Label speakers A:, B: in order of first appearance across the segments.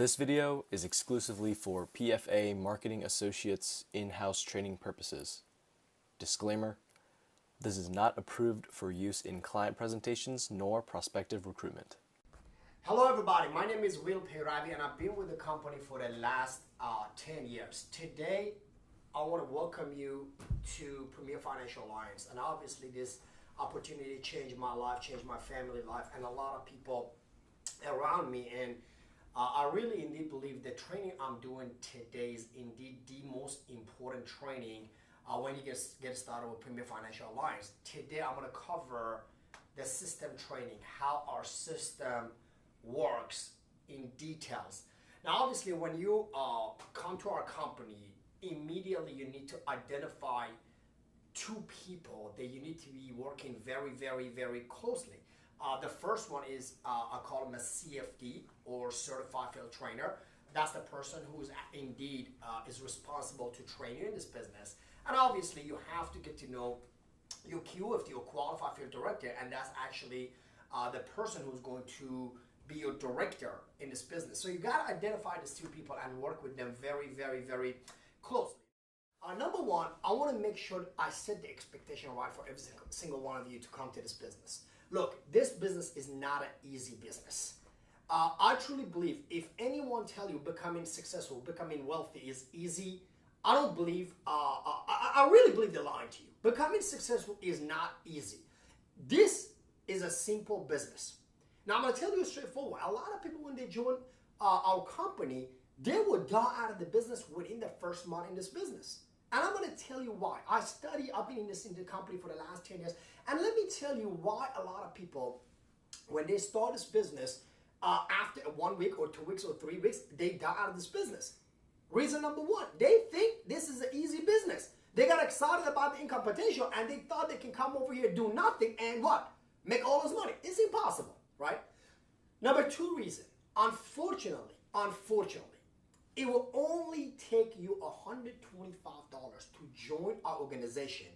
A: This video is exclusively for PFA Marketing Associates in-house training purposes. Disclaimer: this is not approved for use in client presentations nor prospective recruitment.
B: Hello everybody, my name is Will Peravi and I've been with the company for the last 10 years. Today, I want to welcome you to Premier Financial Alliance, and obviously this opportunity changed my life, changed my family life, and a lot of people around me. And I really indeed believe the training I'm doing today is indeed the most important training when you get started with Premier Financial Alliance. Today I'm going to cover the system training, how our system works in details. Now obviously when you come to our company, immediately you need to identify two people that you need to be working very closely. The first one is, I call him a CFD, or Certified Field Trainer. That's the person who is indeed is responsible to train you in this business. And obviously you have to get to know your QFD, your Qualified Field Director, and that's actually the person who's going to be your director in this business. So you got to identify these two people and work with them very closely. Number one, I want to make sure I set the expectation right for every single one of you to come to this business. Look, this business is not an easy business. I truly believe if anyone tell you becoming successful, becoming wealthy is easy, I don't believe, I really believe they're lying to you. Becoming successful is not easy. This is a simple business. Now I'm going to tell you straightforward. A lot of people, when they join our company, they will die out of the business within the first month in this business. And I'm going to tell you why. I've been in the company for the last 10 years. And let me tell you why a lot of people, when they start this business, after 1 week or 2 weeks or 3 weeks, they die out of this business. Reason number one, they think this is an easy business. They got excited about the income potential and they thought they can come over here, do nothing, and what? Make all this money. It's impossible, right? Number two reason, unfortunately, it will only take you $125 to join our organization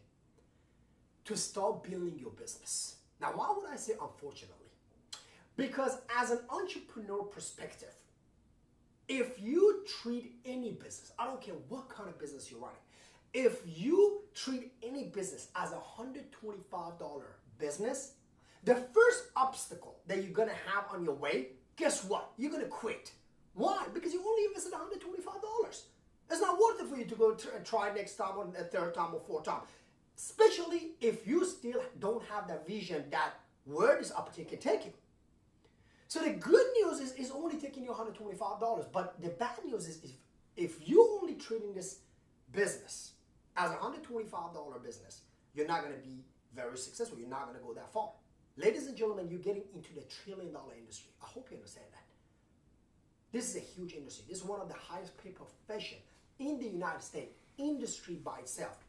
B: to start building your business. Now, why would I say unfortunately? Because as an entrepreneur perspective, if you treat any business, I don't care what kind of business you're running, if you treat any business as a $125 business, the first obstacle that you're gonna have on your way, guess what? You're gonna quit. Why? Because you only invested $125. It's not worth it for you to go and try next time or a third time or fourth time. Especially if you still don't have that vision that where this opportunity can take you. So the good news is it's only taking you $125. But the bad news is if you're only treating this business as a $125 business, you're not going to be very successful. You're not going to go that far. Ladies and gentlemen, you're getting into the $1 trillion industry. I hope you understand that. This is a huge industry. This is one of the highest paid profession in the United States, industry by itself.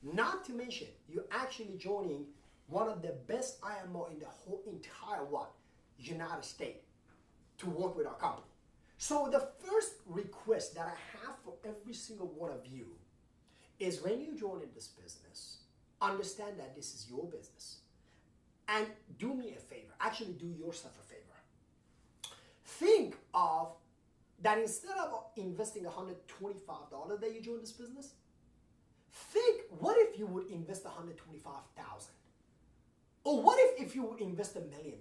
B: Not to mention, you're actually joining one of the best IMO in the whole entire United States to work with our company. So the first request that I have for every single one of you is when you join in this business, understand that this is your business. And do me a favor, actually do yourself a favor. Think of that instead of investing $125 that you join this business, think what if you would invest $125,000? Or what if you would invest $1 million?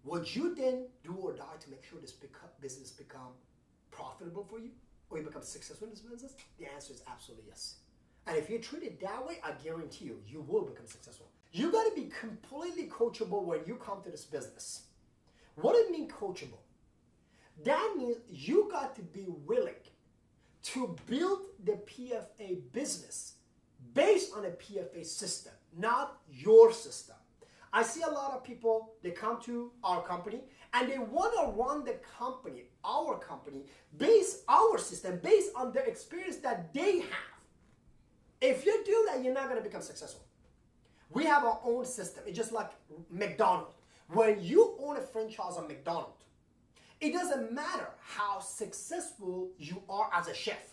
B: Would you then do or die to make sure this business become profitable for you? Or you become successful in this business? The answer is absolutely yes. And if you treat it that way, I guarantee you, you will become successful. You got to be completely coachable when you come to this business. What do you mean coachable? That means you got to be willing to build the PFA business based on a PFA system, not your system. I see a lot of people, they come to our company and they want to run the company, our company, our system, based on the experience that they have. If you do that, you're not going to become successful. We have our own system. It's just like McDonald's. When you own a franchise of McDonald's, it doesn't matter how successful you are as a chef.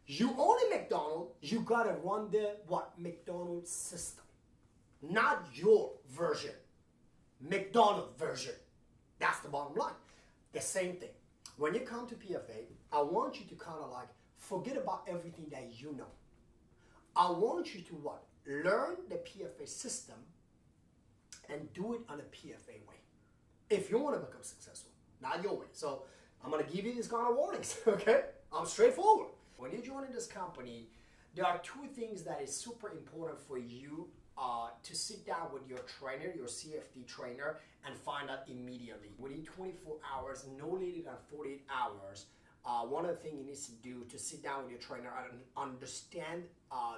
B: You own a McDonald's, you gotta run the McDonald's system. Not your version. McDonald's version. That's the bottom line. the same thing. When you come to PFA, I want you to kind of like forget about everything that you know. I want you to what? Learn the PFA system and do it on a PFA way. If you want to become successful, not your way. So I'm going to give you these kind of warnings, okay? I'm straightforward. When you're joining this company, there are two things that is super important for you to sit down with your trainer, your CFD trainer, and find out immediately. Within 24 hours, no later than 48 hours, one of the things you need to do to sit down with your trainer and understand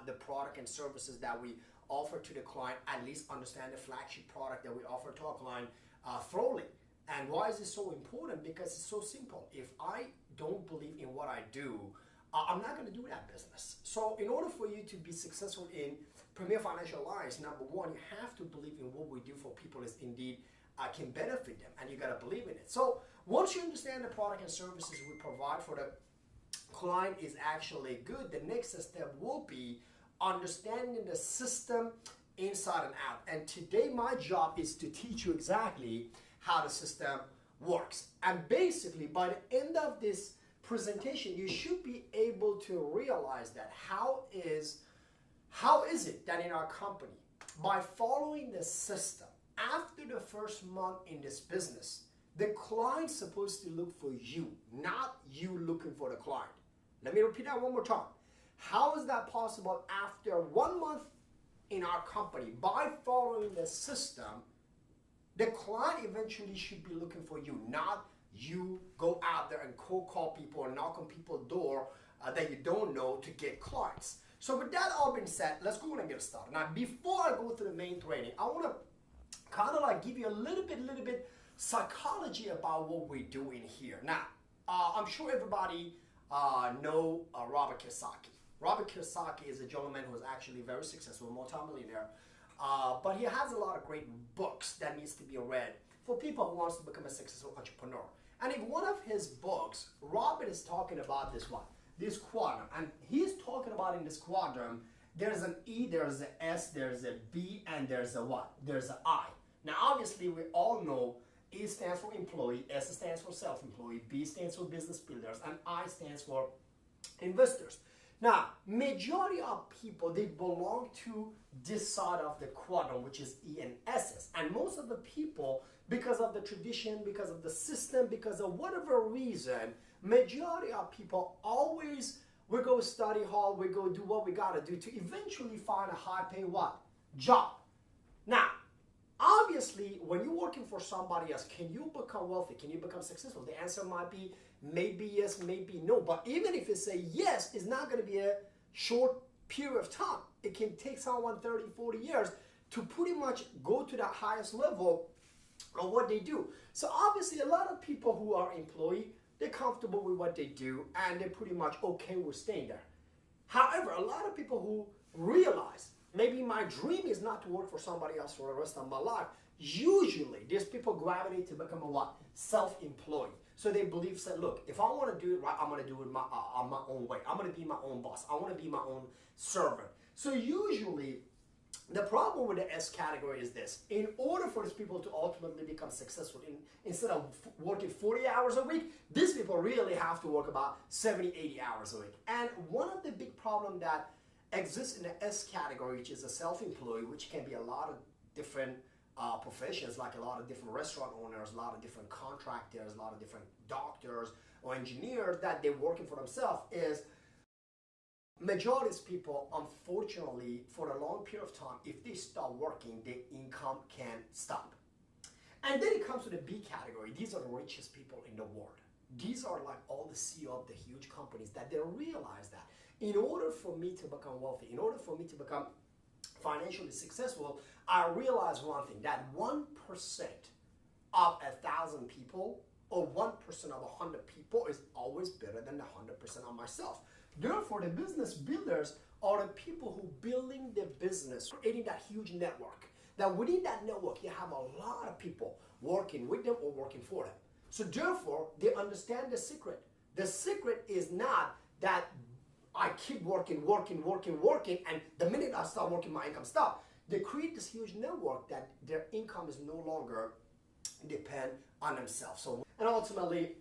B: the product and services that we offer to the client, at least understand the flagship product that we offer to our client thoroughly. And why is this so important? Because it's so simple. If I don't believe in what I do, I'm not going to do that business. So in order for you to be successful in Premier Financial Alliance, number one, you have to believe in what we do for people is indeed can benefit them, and you got to believe in it. So once you understand the product and services we provide for the client is actually good, the next step will be understanding the system inside and out. And today my job is to teach you exactly how the system works. And basically by the end of this presentation, you should be able to realize that how is it that in our company, by following the system, after the first month in this business, the client's supposed to look for you, not you looking for the client. Let me repeat that one more time. How is that possible after 1 month in our company? By following the system, the client eventually should be looking for you, not you go out there and cold call people and knock on people's door that you don't know to get clients. So with that all being said, let's go and get started. Now, before I go to the main training, I want to kind of like give you a little bit psychology about what we do in here. Now, I'm sure everybody know Robert Kiyosaki. Robert Kiyosaki is a gentleman who is actually very successful, multimillionaire, but he has a lot of great books that needs to be read for people who wants to become a successful entrepreneur. And in one of his books, Robert is talking about this one, this quadrant, and he's talking about in this quadrant, there's an E, there's an S, there's a B, and there's a what? There's an I. Now, obviously, we all know E stands for employee, S stands for self-employed, B stands for business builders, and I stands for investors. Now, majority of people, they belong to this side of the quadrant, which is E and S's. And most of the people, because of the tradition, because of the system, because of whatever reason, majority of people always, we go study hall, we go do what we gotta do to eventually find a high pay what? Job. Now, obviously, when you're working for somebody else, can you become wealthy? Can you become successful? The answer might be maybe yes, maybe no. But even if it's a yes, it's not going to be a short period of time. It can take someone 30, 40 years to pretty much go to the highest level of what they do. So obviously, a lot of people who are employee, they're comfortable with what they do and they're pretty much okay with staying there. However, a lot of people who realize maybe my dream is not to work for somebody else for the rest of my life. Usually, these people gravitate to become a what? Self-employed. So they believe, say, look, if I want to do it right, I'm going to do it on my own way. I'm going to be my own boss. I want to be my own servant. So usually, the problem with the S category is this. In order for these people to ultimately become successful, instead of working 40 hours a week, these people really have to work about 70, 80 hours a week. And one of the big problems that exists in the S category, which is a self-employed, which can be a lot of different professions, like a lot of different restaurant owners, a lot of different contractors, a lot of different doctors or engineers that they're working for themselves, is majority of people, unfortunately, for a long period of time, if they stop working, their income can stop. And then it comes to the B category. These are the richest people in the world. These are like all the CEO of the huge companies that they realize that in order for me to become wealthy, in order for me to become financially successful, I realized one thing, that 1% of 1,000 people or 1% of 100 people is always better than the 100% of myself. Therefore, the business builders are the people who building the business, creating that huge network. That within that network, you have a lot of people working with them or working for them. So therefore, they understand the secret. The secret is not that I keep working, and the minute I start working, my income stops. They create this huge network that their income is no longer depend on themselves. So, and ultimately,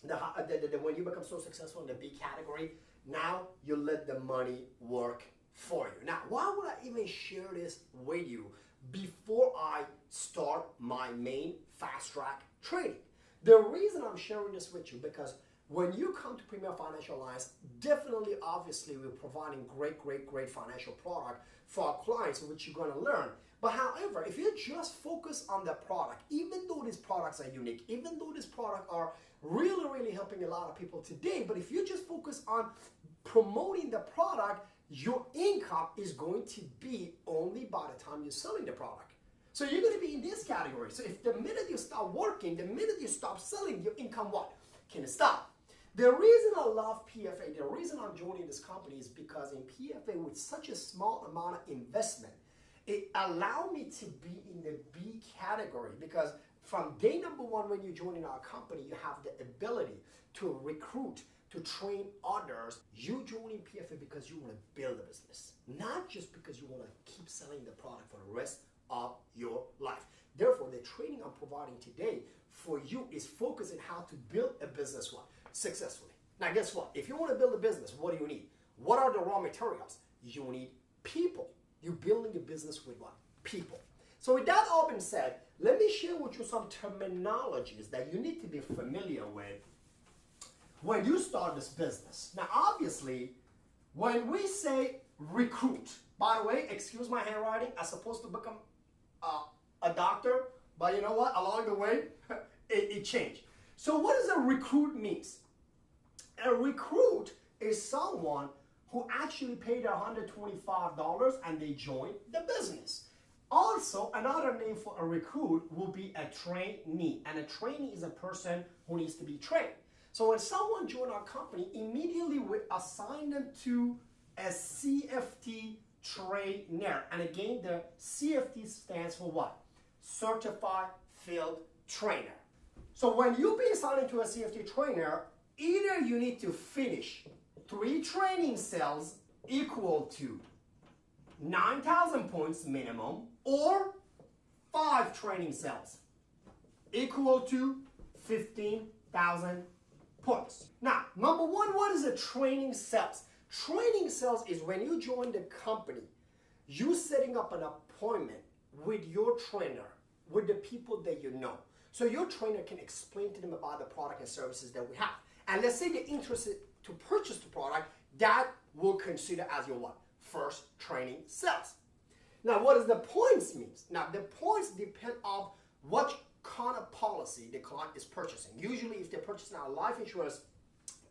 B: when you become so successful in the B category, now you let the money work for you. Now, why would I even share this with you before I start my main fast track training? The reason I'm sharing this with you, because when you come to Premier Financial Alliance, definitely, obviously, we're providing great financial product for our clients, which you're going to learn. But however, if you just focus on the product, even though these products are unique, even though these products are really helping a lot of people today, but if you just focus on promoting the product, your income is going to be only by the time you're selling the product. So you're going to be in this category. So if the minute you stop working, the minute you stop selling, your income what? Can stop. The reason I love PFA, the reason I'm joining this company is because in PFA, with such a small amount of investment, it allowed me to be in the B category, because from day number one when you join in our company, you have the ability to recruit, to train others. You joining PFA because you want to build a business, not just because you want to keep selling the product for the rest of your life. Therefore, the training I'm providing today for you is focusing how to build a business successfully. Now, guess what? If you want to build a business, what do you need? What are the raw materials? You need people. You're building a business with what? People. So with that all being said, let me share with you some terminologies that you need to be familiar with when you start this business. Now, obviously, when we say recruit, by the way, excuse my handwriting, I'm supposed to become a doctor, but you know what? Along the way, it changed. So what does a recruit mean? A recruit is someone who actually paid $125 and they joined the business. Also, another name for a recruit will be a trainee. And a trainee is a person who needs to be trained. So when someone joins our company, immediately we assign them to a CFT trainer. And again, the CFT stands for what? Certified Field Trainer. So when you be assigned to a CFT trainer, either you need to finish 3 training cells equal to 9,000 points minimum, or 5 training cells equal to 15,000 points. Now, number one, what is a training cells? Training cells is when you join the company, you setting up an appointment with your trainer, with the people that you know. So your trainer can explain to them about the product and services that we have. And let's say they're interested to purchase the product, that will consider as your what? First training cells. Now, what does the points mean? Now, the points depend on what kind of policy the client is purchasing. Usually, if they're purchasing a life insurance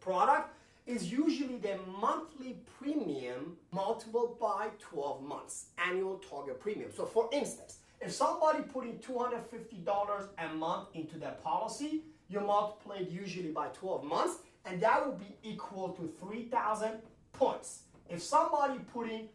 B: product, is usually the monthly premium multiplied by 12 months, annual target premium. So for instance, if somebody put in $250 a month into their policy, you multiply it usually by 12 months, and that will be equal to 3,000 points. If somebody put in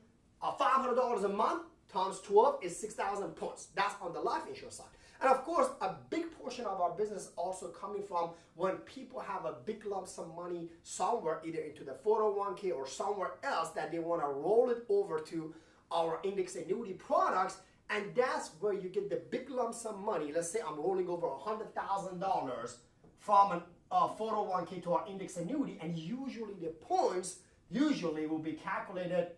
B: $500 a month times 12 is 6,000 points. That's on the life insurance side. And of course, a big portion of our business also coming from when people have a big lump sum money somewhere, either into the 401k or somewhere else, that they want to roll it over to our index annuity products. And that's where you get the big lump sum money. Let's say I'm rolling over $100,000 from a 401k to our index annuity, and usually the points will be calculated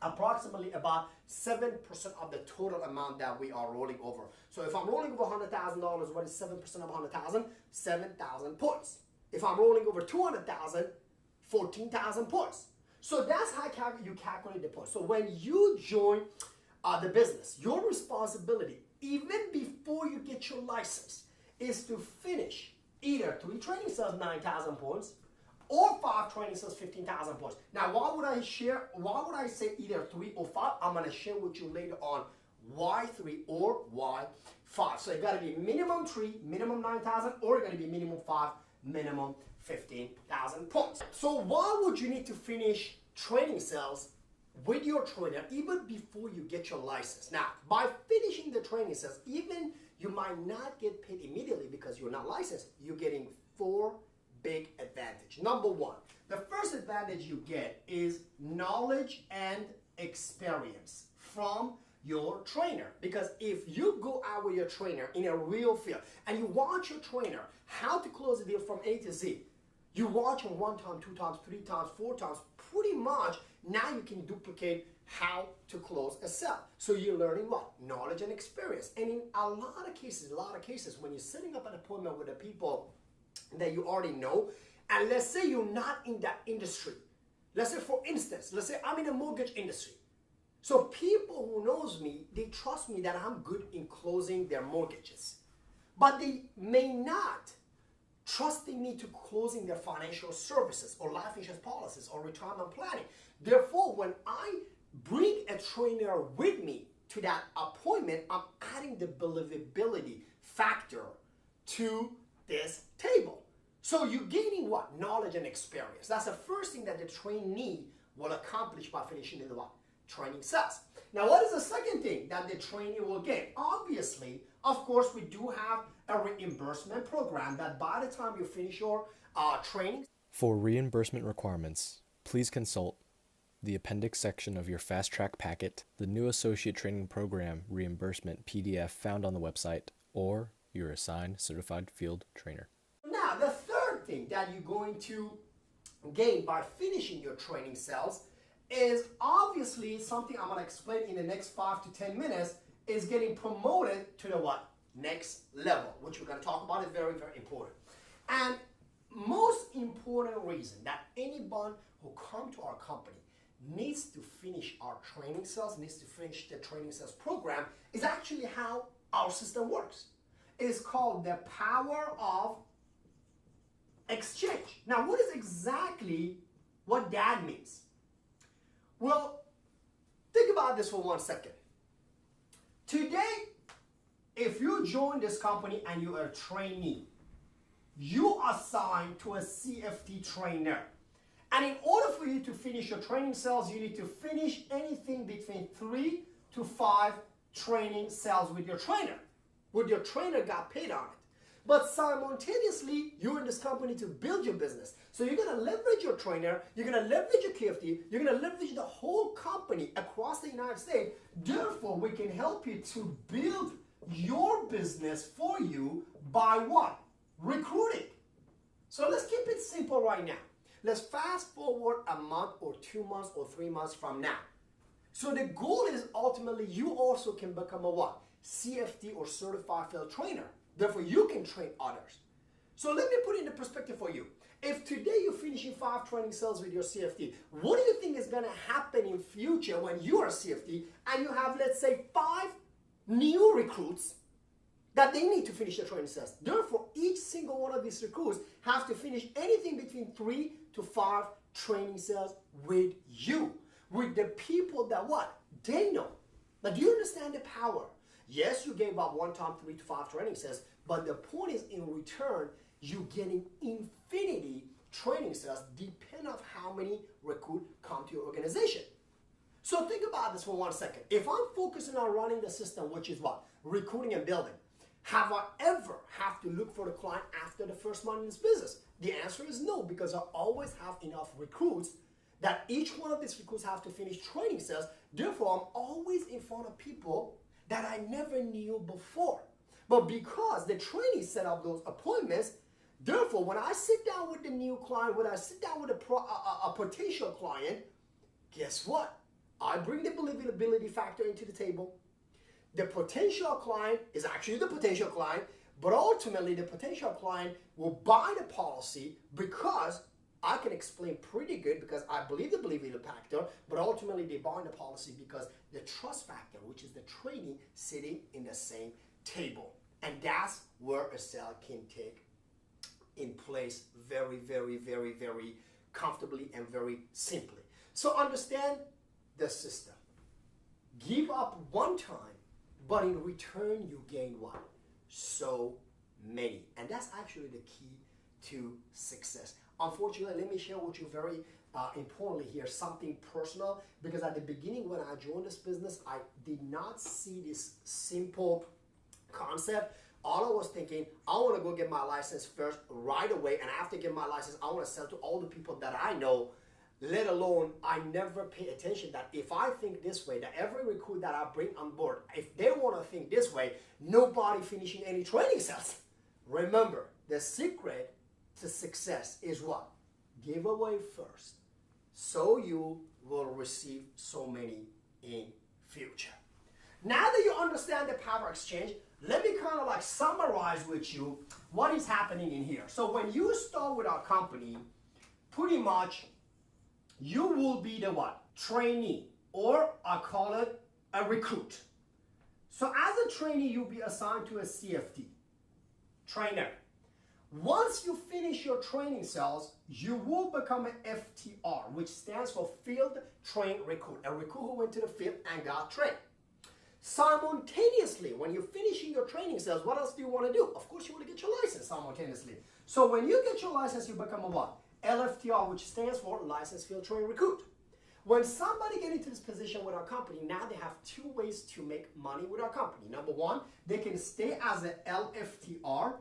B: approximately about 7% of the total amount that we are rolling over. So if I'm rolling over $100,000, what is 7% of 100,000? 7,000 points. If I'm rolling over 200,000, 14,000 points. So that's how you calculate the points. So when you join the business, your responsibility, even before you get your license, is to finish either 3 training cells, 9,000 points, or 5 training cells, 15,000 points. Now, why would I say either 3 or 5? I'm going to share with you later on why 3 or why 5. So it got to be minimum 3, minimum 9,000, or it got to be minimum 5, minimum 15,000 points. So why would you need to finish training cells with your trainer even before you get your license? Now, by finishing the training cells, even you might not get paid immediately because you're not licensed, you're getting 4 big advantage. Number 1, the first advantage you get is knowledge and experience from your trainer. Because if you go out with your trainer in a real field and you watch your trainer how to close a deal from A to Z, you watch him 1 time, 2 times, 3 times, 4 times, pretty much now you can duplicate how to close a sale. So you're learning what? Knowledge and experience. And in a lot of cases, when you're setting up an appointment with the people that you already know, and let's say you're not in that industry. Let's say, for instance, let's say I'm in the mortgage industry. So people who knows me, they trust me that I'm good in closing their mortgages. But they may not trusting me to closing their financial services or life insurance policies or retirement planning. Therefore, when I bring a trainer with me to that appointment, I'm adding the believability factor to this table. So you're gaining what? Knowledge and experience. That's the first thing that the trainee will accomplish by finishing the what? Training sales. Now, what is the second thing that the trainee will gain? Obviously, of course, we do have a reimbursement program that by the time you finish your training.
A: For reimbursement requirements, please consult the appendix section of your Fast Track packet, the new Associate Training Program reimbursement PDF found on the website, or your assigned certified field trainer.
B: Now, the third thing that you're going to gain by finishing your training sales is obviously something I'm going to explain in the next 5 to 10 minutes is getting promoted to the what? Next level, which we're going to talk about is very, very important. And most important reason that anyone who come to our company needs to finish our training sales, needs to finish the training sales program is actually how our system works. It is called the power of exchange. Now, what is exactly what that means? Well, think about this for 1 second. Today, if you join this company and you are a trainee, you are assigned to a CFD trainer. And in order for you to finish your training sales, you need to finish anything between 3 to 5 training sales with your trainer. With your trainer got paid on it. But simultaneously, you're in this company to build your business. So you're going to leverage your trainer, you're going to leverage your KFD, you're going to leverage the whole company across the United States. Therefore, we can help you to build your business for you by what? Recruiting. So let's keep it simple right now. Let's fast forward a month or 2 months or 3 months from now. So the goal is ultimately you also can become a what? CFD or certified field trainer. Therefore, you can train others. So let me put it into perspective for you. If today you're finishing 5 training sales with your CFD, what do you think is going to happen in future when you are CFD and you have, let's say, 5 new recruits that they need to finish their training sales? Therefore, each single one of these recruits have to finish anything between 3 to 5 training sales with you, with the people that what? They know. But do you understand the power? Yes, you gave up 1 time 3 to 5 training sales, but the point is in return, you're getting infinity training sales depending on how many recruits come to your organization. So think about this for 1 second. If I'm focusing on running the system, which is what? Recruiting and building. Have I ever have to look for the client after the first month in this business? The answer is no, because I always have enough recruits that each one of these recruits have to finish training sales. Therefore, I'm always in front of people that I never knew before. But because the trainee set up those appointments, therefore, when I sit down with the new client, when I sit down with a potential client, guess what? I bring the believability factor into the table. The potential client is actually the potential client, but ultimately the potential client will buy the policy because I can explain pretty good because I believe the believability factor, but ultimately they buy the policy because the trust factor, which is the trainee sitting in the same table. And that's where a sale can take in place very, very, very, very comfortably and very simply. So understand the system. Give up 1 time, but in return you gain what? So many. And that's actually the key to success. Unfortunately, let me share with you very importantly here something personal, because at the beginning when I joined this business, I did not see this simple concept. All I was thinking, I want to go get my license first right away, and after getting my license, I want to sell to all the people that I know let alone I never pay attention that if I think this way, that every recruit that I bring on board, if they want to think this way, nobody finishing any training cells. Remember, the secret to success is what? Give away first, so you will receive so many in future. Now that you understand the power exchange, let me kind of like summarize with you what is happening in here. So when you start with our company, pretty much you will be the what? Trainee, or I call it a recruit. So as a trainee, you'll be assigned to a CFT, trainer. Once you finish your training cells, you will become an FTR, which stands for Field Trained Recruit, a recruit who went to the field and got trained. Simultaneously, when you're finishing your training cells, what else do you want to do? Of course, you want to get your license simultaneously. So when you get your license, you become a what? LFTR, which stands for Licensed Field Trained Recruit. When somebody gets into this position with our company, now they have two ways to make money with our company. Number one, they can stay as an LFTR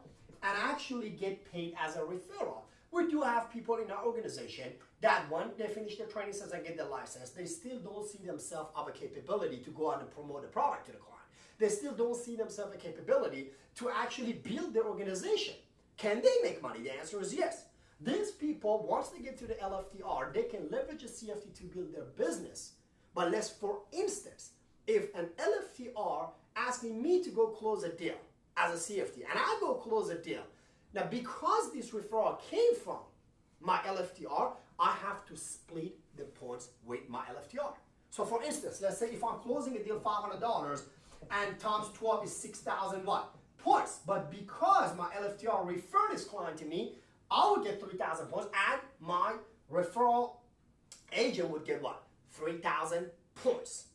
B: and actually get paid as a referral. We do have people in our organization that when they finish their training sessions and get their license, they still don't see themselves of a capability to go out and promote the product to the client. They still don't see themselves a capability to actually build their organization. Can they make money? The answer is yes. These people, once they get to the LFTR, they can leverage a CFT to build their business. But let's, for instance, if an LFTR asking me to go close a deal as a CFT, and I go close a deal, now because this referral came from my LFTR, I have to split the points with my LFTR. So for instance, let's say if I'm closing a deal $500 and times 12 is 6,000 what? Points. But because my LFTR referred this client to me, I would get 3,000 points and my referral agent would get what? 3,000 points.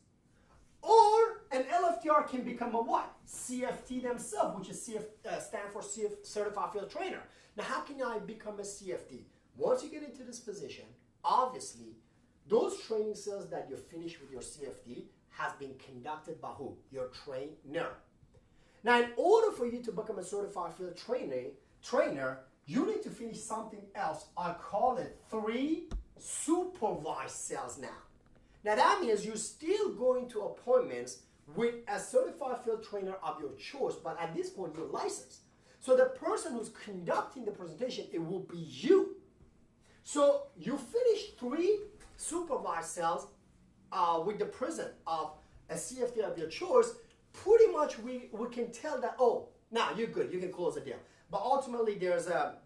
B: Or an LFTR can become a what? CFT themselves, which is stand for Certified Field Trainer. Now, how can I become a CFT? Once you get into this position, obviously, those training cells that you finish with your CFT has been conducted by who? Your trainer. Now, in order for you to become a Certified Field Trainer, you need to finish something else. I call it 3 supervised cells now. Now that means you're still going to appointments with a certified field trainer of your choice, but at this point you're licensed. So the person who's conducting the presentation, it will be you. So you finish 3 supervised cells with the presence of a CFT of your choice. Pretty much we can tell that, oh, now you're good, you can close the deal. But ultimately there's a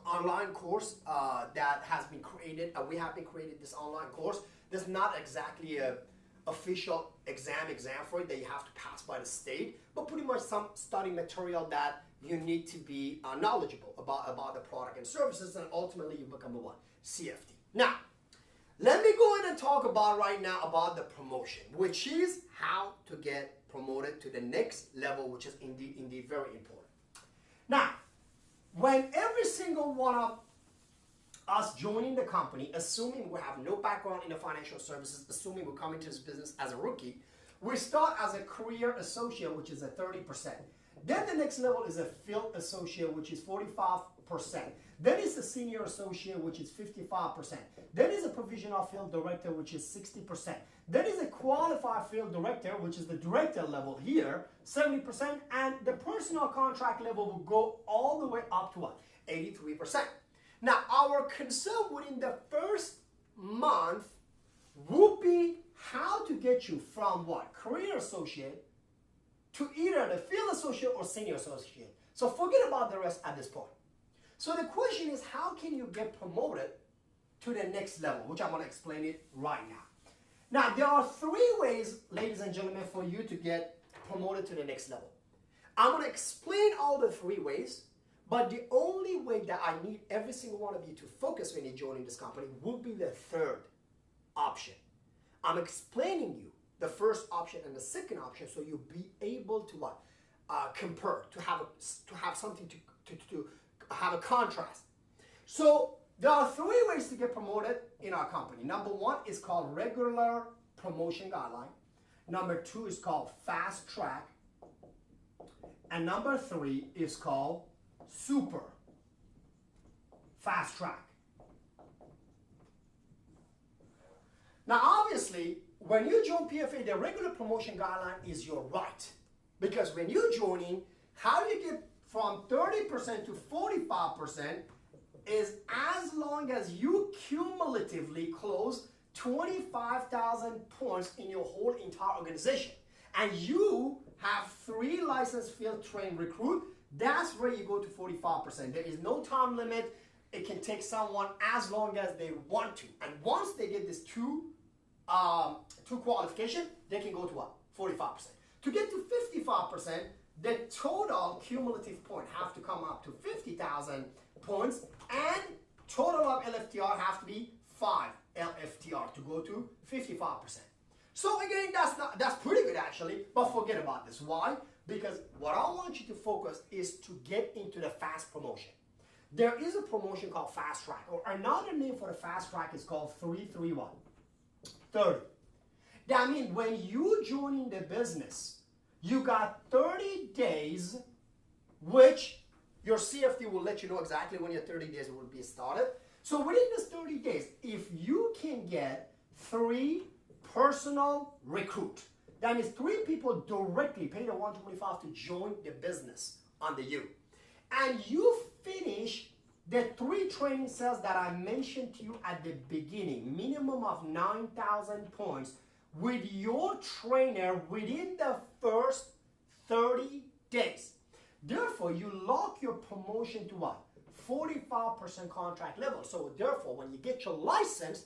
B: online course that has been created. We have been created this online course. There's not exactly a official exam for it that you have to pass by the state, but pretty much some study material that you need to be knowledgeable about the product and services, and ultimately you become a what? CFT. Now, let me go ahead and talk about right now about the promotion, which is how to get promoted to the next level, which is indeed very important. Now, when every single one of us joining the company, assuming we have no background in the financial services, assuming we're coming to this business as a rookie, we start as a career associate, which is at 30%. Then the next level is a field associate, which is 45%. Then is a senior associate, which is 55%. Then is a provisional field director, which is 60%. Then is a qualified field director, which is the director level here, 70%. And the personal contract level will go all the way up to what? 83%. Now, our concern within the first month would be how to get you from what? Career associate to either the field associate or senior associate. So forget about the rest at this point. So the question is, how can you get promoted to the next level, which I'm going to explain it right now. Now, there are 3 ways, ladies and gentlemen, for you to get promoted to the next level. I'm going to explain all the 3 ways. But the only way that I need every single one of you to focus when you're joining this company would be the 3rd option. I'm explaining you the first option and the second option so you'll be able to what? Compare, to have something to have a contrast. So there are 3 ways to get promoted in our company. Number 1 is called regular promotion guideline. Number 2 is called fast track. And number 3 is called super fast track. Now, obviously, when you join PFA, the regular promotion guideline is your right. Because when you join in, how you get from 30% to 45% is as long as you cumulatively close 25,000 points in your whole entire organization. And you have 3 licensed field trained recruit, that's where you go to 45%. There is no time limit. It can take someone as long as they want to. And once they get this two qualification, they can go to what? 45%. To get to 55%, the total cumulative point have to come up to 50,000 points, and total of LFTR have to be 5 LFTR to go to 55%. So again, that's pretty good actually, but forget about this. Why? Because what I want you to focus is to get into the fast promotion. There is a promotion called fast track, or another name for the fast track is called 331 30. That means when you join in the business, you got 30 days, which your CFD will let you know exactly when your 30 days will be started. So within this 30 days, if you can get 3 personal recruit, that means 3 people directly pay the $125 to join the business under you, and you finish the 3 training cells that I mentioned to you at the beginning, minimum of 9,000 points with your trainer within the first 30 days. Therefore, you lock your promotion to what? 45% contract level. So therefore, when you get your license,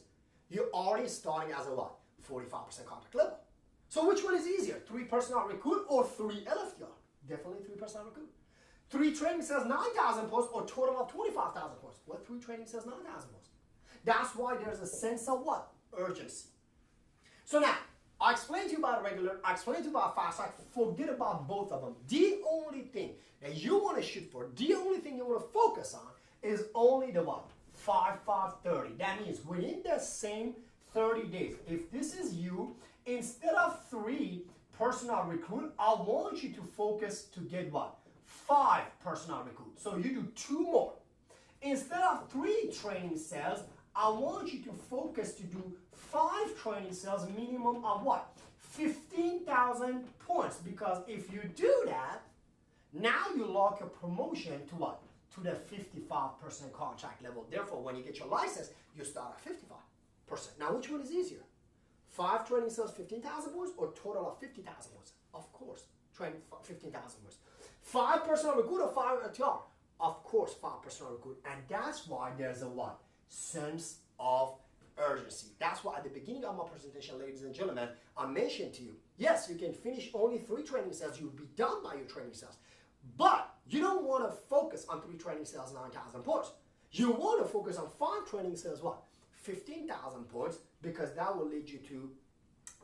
B: you're already starting as a what? 45% contract level. So which one is easier? 3 personal recruit or 3 LFTR? Definitely 3 personal recruit. 3 training cells, 9,000 points, or total of 25,000 points. What 3 training cells, 9,000 points? That's why there's a sense of what? Urgency. So now, I explained to you about regular, I explained to you about fast track. Forget about both of them. The only thing that you want to shoot for, the only thing you want to focus on is only the what? 5-5-30. That means within the same 30 days, if this is you, instead of 3 personal recruit, I want you to focus to get what? 5 personal recruit. So you do 2 more. Instead of 3 training cells, I want you to focus to do 5 training cells, minimum of what? 15,000 points. Because if you do that, now you lock your promotion to what? To the 55% contract level. Therefore, when you get your license, you start at 55%. Now, which one is easier? 5 training cells, 15,000 points, or total of 50,000 points? Of course, training 15,000 points. 5 personal recruit or 5 LTR? Of course, 5 personal recruit. And that's why there's a what? Sense of urgency. That's why at the beginning of my presentation, ladies and gentlemen, I mentioned to you, yes, you can finish only 3 training cells. You'll be done by your training cells. But you don't want to focus on 3 training cells, 9,000 points. You want to focus on 5 training cells, what? 15,000 points, because that will lead you to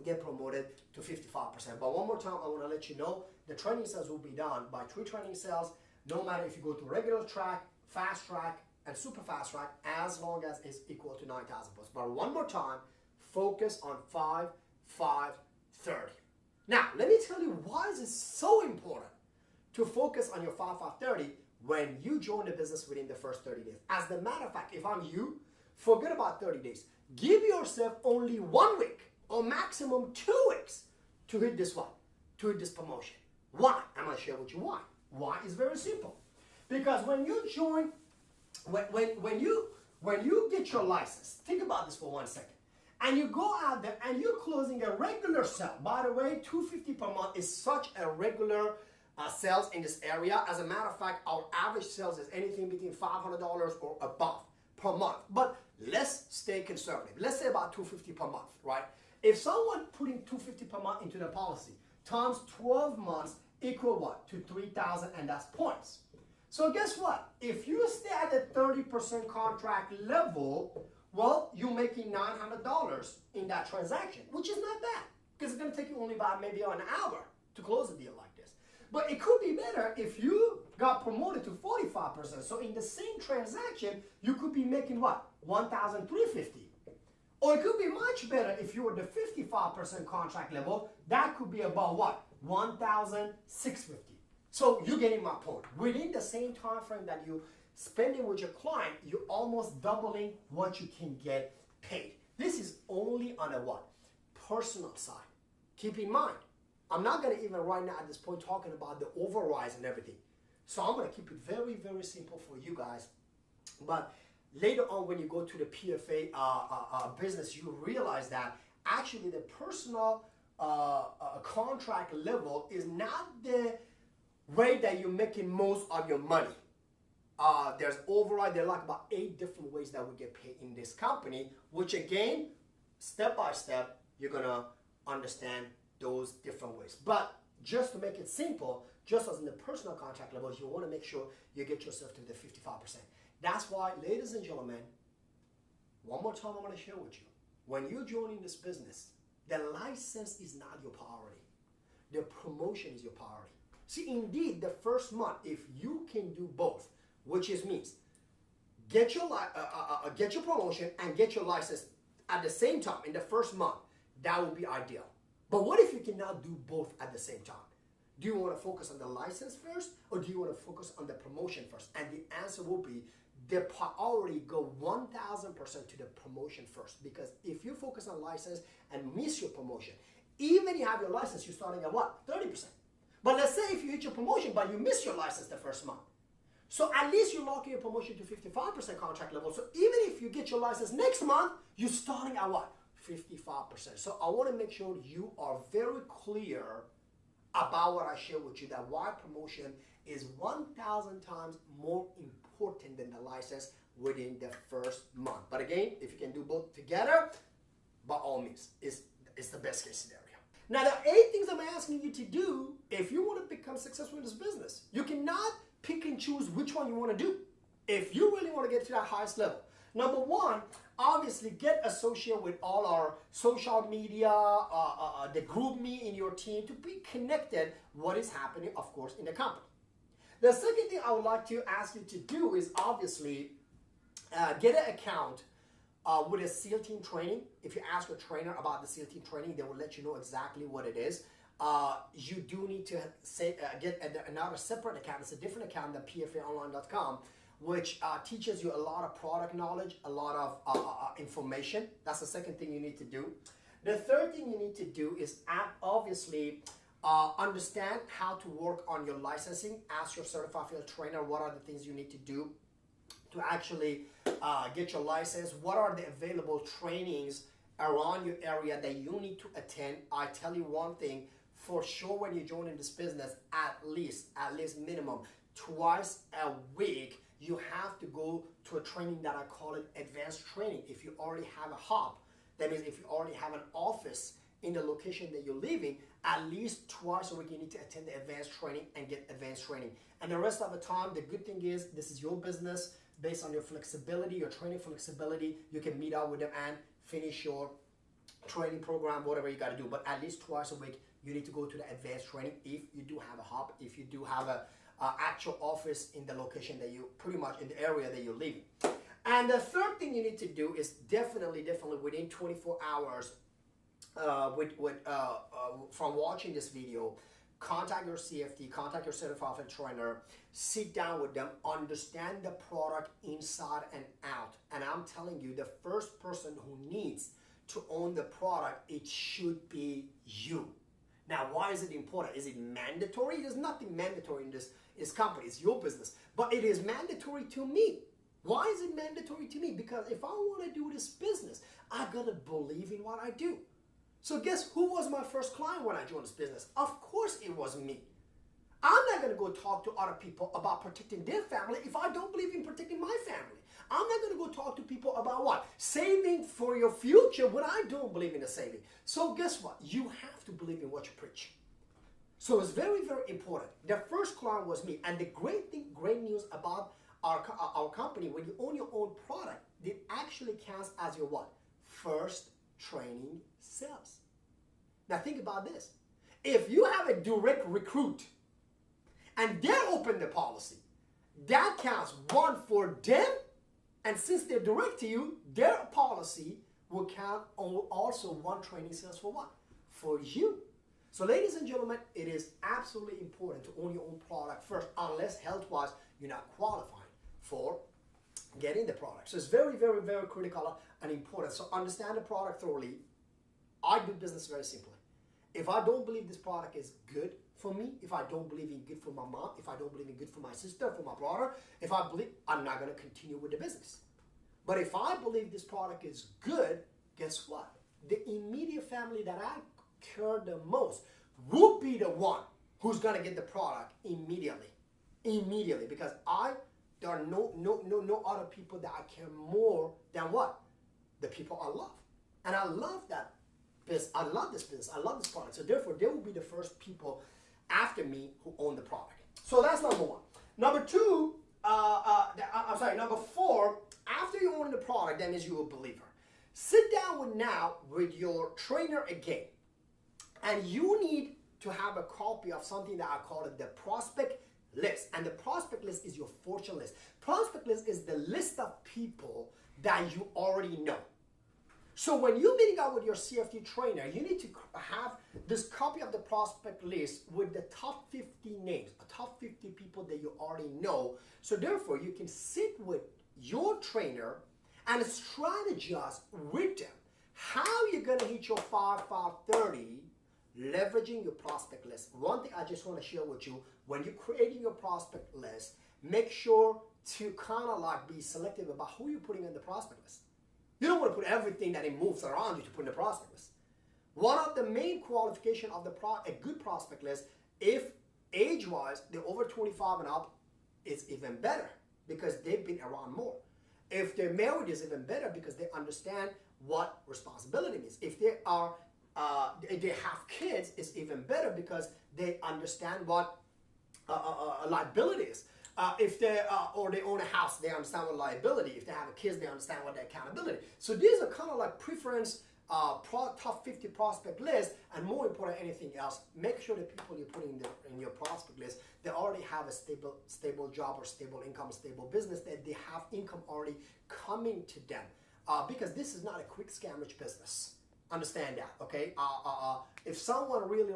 B: get promoted to 55%. But one more time, I want to let you know, the training cells will be done by 3 training cells, no matter if you go to regular track, fast track, and super fast track, as long as it's equal to 9,000 points. But one more time, focus on 5-5-30. Now, let me tell you why is it so important to focus on your 5-5-30 when you join the business within the first 30 days. As a matter of fact, if I'm you, forget about 30 days. Give yourself only 1 week or maximum 2 weeks to hit this one, to hit this promotion. Why? I'm going to share with you why. Why is very simple. Because when you join, when you get your license, think about this for 1 second, and you go out there and you're closing a regular sale. By the way, $250 per month is such a regular sales in this area. As a matter of fact, our average sales is anything between $500 or above per month. But let's stay conservative. Let's say about $250 per month, right? If someone putting $250 per month into the policy times 12 months equal what? To 3,000, and that's points. So guess what? If you stay at the 30% contract level, well, you're making $900 in that transaction, which is not bad, because it's going to take you only about maybe an hour to close a deal like this. But it could be better if you got promoted to 45%. So in the same transaction, you could be making what? $1,350. Or it could be much better if you were the 55% contract level. That could be about what? $1,650. So you're getting my point. Within the same time frame that you spending with your client, you're almost doubling what you can get paid. This is only on a what? Personal side. Keep in mind, I'm not going to even right now at this point talking about the overrides and everything. So I'm going to keep it very, very simple for you guys. But later on when you go to the PFA business, you realize that actually the personal contract level is not the way that you're making most of your money. There's override. There are like about 8 different ways that we get paid in this company, which again, step by step, you're gonna understand those different ways. But just to make it simple, just as in the personal contract level, you want to make sure you get yourself to the 55%. That's why, ladies and gentlemen, one more time I want to share with you. When you're joining this business, the license is not your priority. The promotion is your priority. See, indeed, the first month, if you can do both, which means get your promotion and get your license at the same time in the first month, that would be ideal. But what if you cannot do both at the same time? Do you want to focus on the license first, or do you want to focus on the promotion first? And the answer will be the priority go 1,000% to the promotion first. Because if you focus on license and miss your promotion, even you have your license, you're starting at what? 30%. But let's say if you hit your promotion, but you miss your license the first month. So at least you're locking your promotion to 55% contract level. So even if you get your license next month, you're starting at what? 55%. So I want to make sure you are very clear about what I share with you, that why promotion is 1,000 times more important than the license within the first month. But again, if you can do both together, by all means, it's the best case scenario. Now, there are 8 things I'm asking you to do if you want to become successful in this business. You cannot pick and choose which one you want to do if you really want to get to that highest level. Number 1, obviously get associated with all our social media, the group me in your team to be connected what is happening, of course, in the company. The second thing I would like to ask you to do is obviously get an account with a SEAL team training. If you ask a trainer about the SEAL team training, they will let you know exactly what it is. You do need to get another separate account. It's a different account than pfaonline.com, which teaches you a lot of product knowledge, a lot of information. That's the second thing you need to do. The third thing you need to do is obviously understand how to work on your licensing. Ask your certified field trainer what are the things you need to do to actually get your license. What are the available trainings around your area that you need to attend? I tell you one thing, for sure when you join in this business, at least minimum twice a week, you have to go to a training that I call it advanced training. If you already have a hub, that means if you already have an office in the location that you're living, at least twice a week you need to attend the advanced training and get advanced training. And the rest of the time, the good thing is this is your business. Based on your flexibility, your training flexibility, you can meet up with them and finish your training program, whatever you got to do. But at least twice a week, you need to go to the advanced training if you do have a hub, if you do have a actual office in the location that you pretty much in the area that you're living. And the third thing you need to do is definitely within 24 hours from watching this video, contact your CFT, contact your certified trainer, sit down with them, understand the product inside and out. And I'm telling you, the first person who needs to own the product, it should be you. Now, why is it important? Is it mandatory? There's nothing mandatory in this company. It's your business. But it is mandatory to me. Why is it mandatory to me? Because if I want to do this business, I got to believe in what I do. So guess who was my first client when I joined this business? Of course it was me. I'm not going to go talk to other people about protecting their family if I don't believe in protecting my family. I'm not going to go talk to people about what? Saving for your future when I don't believe in the saving. So guess what? You have to believe in what you preach. So it's very, very important. The first client was me. And the great news about our company, when you own your own product, it actually counts as your what? First training sales. Now think about this. If you have a direct recruit and they open the policy, that counts one for them, and since they're direct to you, their policy will count also one training sales for what? For you. So ladies and gentlemen, it is absolutely important to own your own product first, unless health-wise you're not qualifying for getting the product. So it's very, very, very critical and important. So understand the product thoroughly. I do business very simply. If I don't believe this product is good for me, if I don't believe it's good for my mom, if I don't believe it's good for my sister, for my brother, if I believe, I'm not going to continue with the business. But if I believe this product is good, guess what? The immediate family that I care the most will be the one who's going to get the product immediately. Immediately. Because there are no other people that I care more than what? The people I love. And I love that business. I love this business. I love this product. So therefore, they will be the first people after me who own the product. So that's number one. Number two, number four, after you own the product, that means you're a believer. Sit down with your trainer again, and you need to have a copy of something that I call it the prospect list. And the prospect list is your fortune list. Prospect list is the list of people that you already know. So when you're meeting out with your CFD trainer, you need to have this copy of the prospect list with the top 50 names, the top 50 people that you already know. So therefore, you can sit with your trainer and strategize with them how you're going to hit your 5-5-30 leveraging your prospect list. One thing I just want to share with you, when you're creating your prospect list, make sure to kind of like be selective about who you're putting in the prospect list. You don't want to put everything that it moves around you to put in the prospect list. One of the main qualifications of a good prospect list, if age-wise they're over 25 and up, is even better because they've been around more. If they're married, it's even better because they understand what responsibility means. If they have kids, it's even better because they understand what liability is. If they own a house, they understand what liability. If they have kids, they understand what the accountability. So these are kind of like preference top 50 prospect list, and more important than anything else, make sure the people you're putting in your prospect list, they already have a stable job or stable income, stable business, that they have income already coming to them. Because this is not a quick scam-rich business. Understand that, okay? If someone really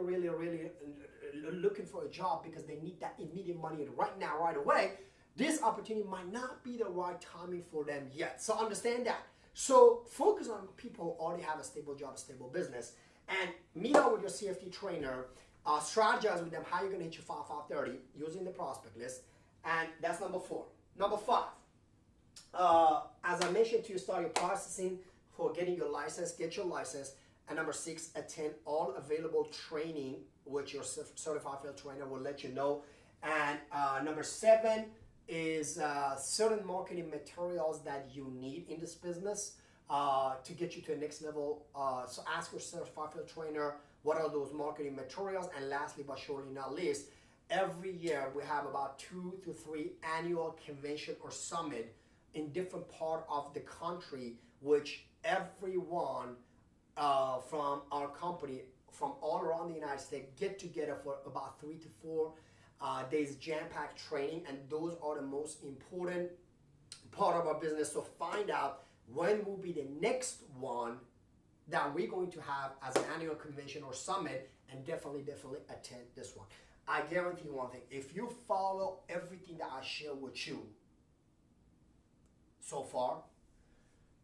B: looking for a job because they need that immediate money right now, right away, this opportunity might not be the right timing for them yet. So understand that. So focus on people who already have a stable job, a stable business, and meet out with your CFD trainer, strategize with them how you're gonna hit your 5-5-30 using the prospect list, and that's number 4. Number 5, as I mentioned to you, start your processing for getting your license, get your license. And number 6, attend all available training which your certified field trainer will let you know. And number 7 is certain marketing materials that you need in this business to get you to the next level. So ask your certified field trainer what are those marketing materials. And lastly, but surely not least, every year we have about 2 to 3 annual convention or summit in different part of the country, which everyone from our company from all around the United States get together for about 3 to 4 days jam-packed training, and those are the most important part of our business. So find out when will be the next one that we're going to have as an annual convention or summit, and definitely attend this one. I guarantee you one thing, if you follow everything that I share with you so far,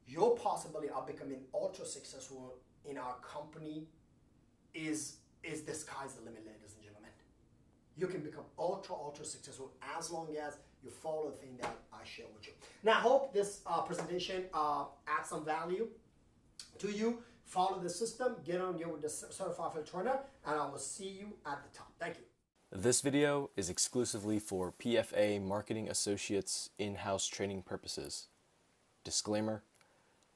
B: your possibility of becoming ultra successful in our company is the sky's the limit, ladies and gentlemen. You can become ultra successful as long as you follow the thing that I share with you. Now, I hope this presentation adds some value to you. Follow the system, get on here with the certified field trainer, and I will see you at the top. Thank you.
A: This video is exclusively for PFA Marketing Associates in-house training purposes. Disclaimer: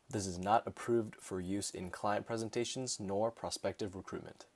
A: this is not approved for use in client presentations nor prospective recruitment.